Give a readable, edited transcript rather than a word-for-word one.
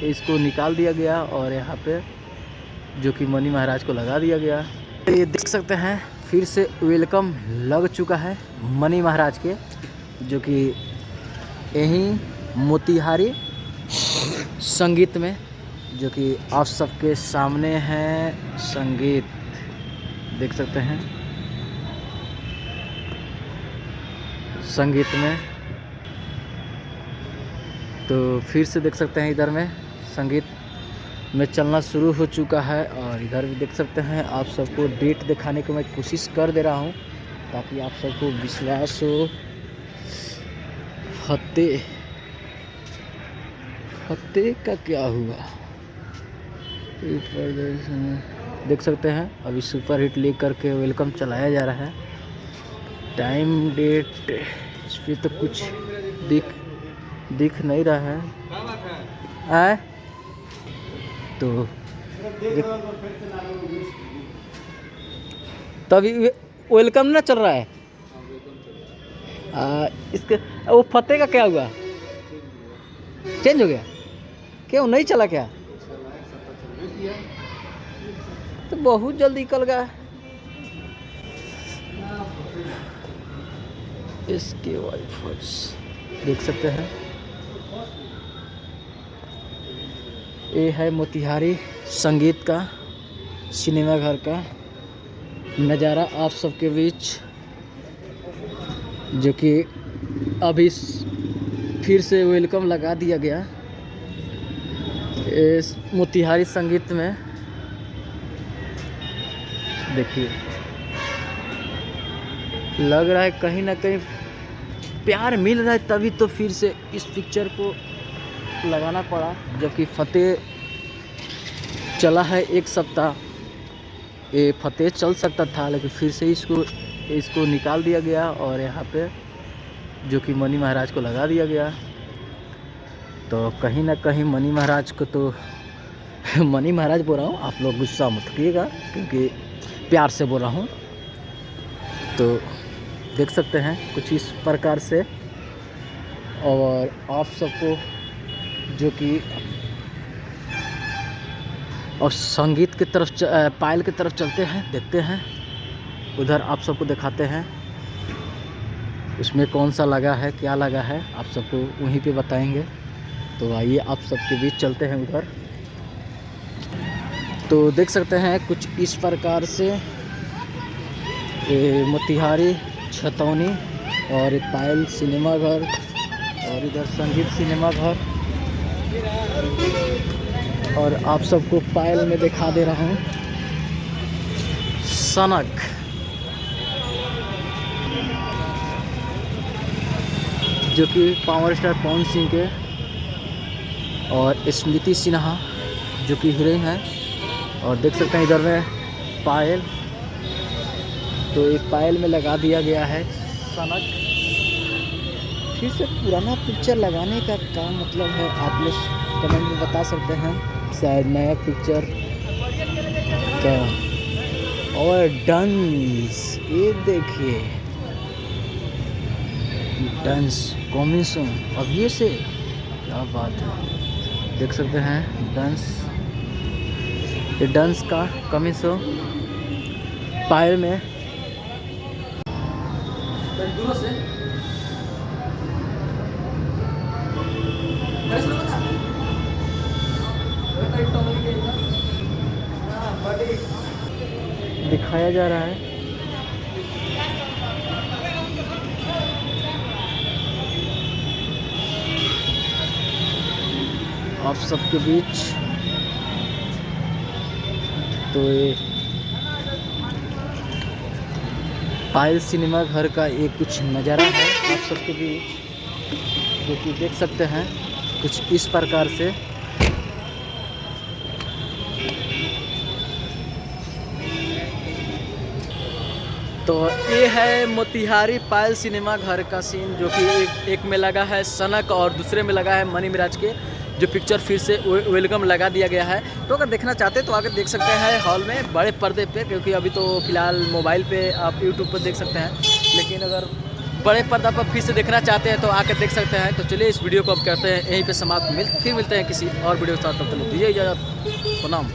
इसको निकाल दिया गया और यहाँ पे जो कि मनी महाराज को लगा दिया गया। तो ये देख सकते हैं फिर से वेलकम लग चुका है मनी महाराज के, जो कि यहीं मोतिहारी संगीत में, जो कि आप सबके सामने है संगीत देख सकते हैं। संगीत में तो फिर से देख सकते हैं इधर में संगीत में चलना शुरू हो चुका है। और इधर भी देख सकते हैं, आप सबको डेट दिखाने की मैं कोशिश कर दे रहा हूं ताकि आप सबको विश्वास हो। फतेह का क्या हुआ देख सकते हैं। अभी सुपर हिट लेकर के वेलकम चलाया जा रहा है। टाइम डेट इस पर तो कुछ दिख नहीं रहा है। तो तभी वेलकम ना चल रहा है। इसके वो फतेह का क्या हुआ, चेंज हो गया? क्यों नहीं चला क्या? तो बहुत जल्दी निकल गया। इसके वाइफर्स देख सकते हैं। ये है मोतिहारी संगीत का सिनेमा घर का नज़ारा आप सबके बीच, जो कि अभी फिर से वेलकम लगा दिया गया इस मोतिहारी संगीत में। देखिए लग रहा है कहीं ना कहीं प्यार मिल रहा है, तभी तो फिर से इस पिक्चर को लगाना पड़ा। जबकि फतेह चला है 1 सप्ताह, ये फतेह चल सकता था लेकिन फिर से इसको निकाल दिया गया और यहाँ पे जो कि मनी महाराज को लगा दिया गया। तो कहीं ना कहीं मनी महाराज को तो मनी महाराज बोल रहा हूँ, आप लोग गुस्सा मत कीजिएगा क्योंकि प्यार से बोल रहा हूँ। तो देख सकते हैं कुछ इस प्रकार से। और आप सबको जो कि और संगीत की तरफ पायल की तरफ चलते हैं, देखते हैं उधर आप सबको दिखाते हैं उसमें कौन सा लगा है, क्या लगा है, आप सबको वहीं पे बताएंगे। तो आइए आप सबके बीच चलते हैं उधर। तो देख सकते हैं कुछ इस प्रकार से मोतिहारी छतौनी और पायल सिनेमा घर और इधर संगीत सिनेमा घर, और आप सबको पायल में दिखा दे रहा हूँ सनक, जो कि पावर स्टार पवन सिंह के और स्मृति सिन्हा जो कि हीरोइन है। और देख सकते हैं इधर में पायल, तो एक पायल में लगा दिया गया है सनक। फिर से पुराना पिक्चर लगाने का क्या मतलब है, आप लोग कमेंट में बता सकते हैं। शायद नया पिक्चर का। और डांस, ये देखिए डांस कॉम्बिनेशन अब ये से क्या बात है, देख सकते हैं डांस, ये डांस का कॉम्बिनेशन पायल में। दूर से दिखाया जा रहा है। आप सबके बीच तो ये पायल सिनेमा घर का एक कुछ नज़ारा है आप सबके बीच, जो कि देख सकते हैं कुछ इस प्रकार से। तो ये है मोतिहारी पायल सिनेमा घर का सीन, जो कि एक में लगा है सनक और दूसरे में लगा है मनी महाराज के जो पिक्चर फिर से वेलकम लगा दिया गया है। तो अगर देखना चाहते हैं तो आकर देख सकते हैं हॉल में बड़े पर्दे पे, क्योंकि अभी तो फिलहाल मोबाइल पे आप यूट्यूब पर देख सकते हैं। लेकिन अगर बड़े पर्दा पर फिर से देखना चाहते हैं तो आकर देख सकते हैं। तो चलिए इस वीडियो को अब करते हैं यहीं पे समाप्त, फिर मिलते हैं किसी और वीडियो के साथ। तब तक दीजिए इजाज़त, प्रणाम।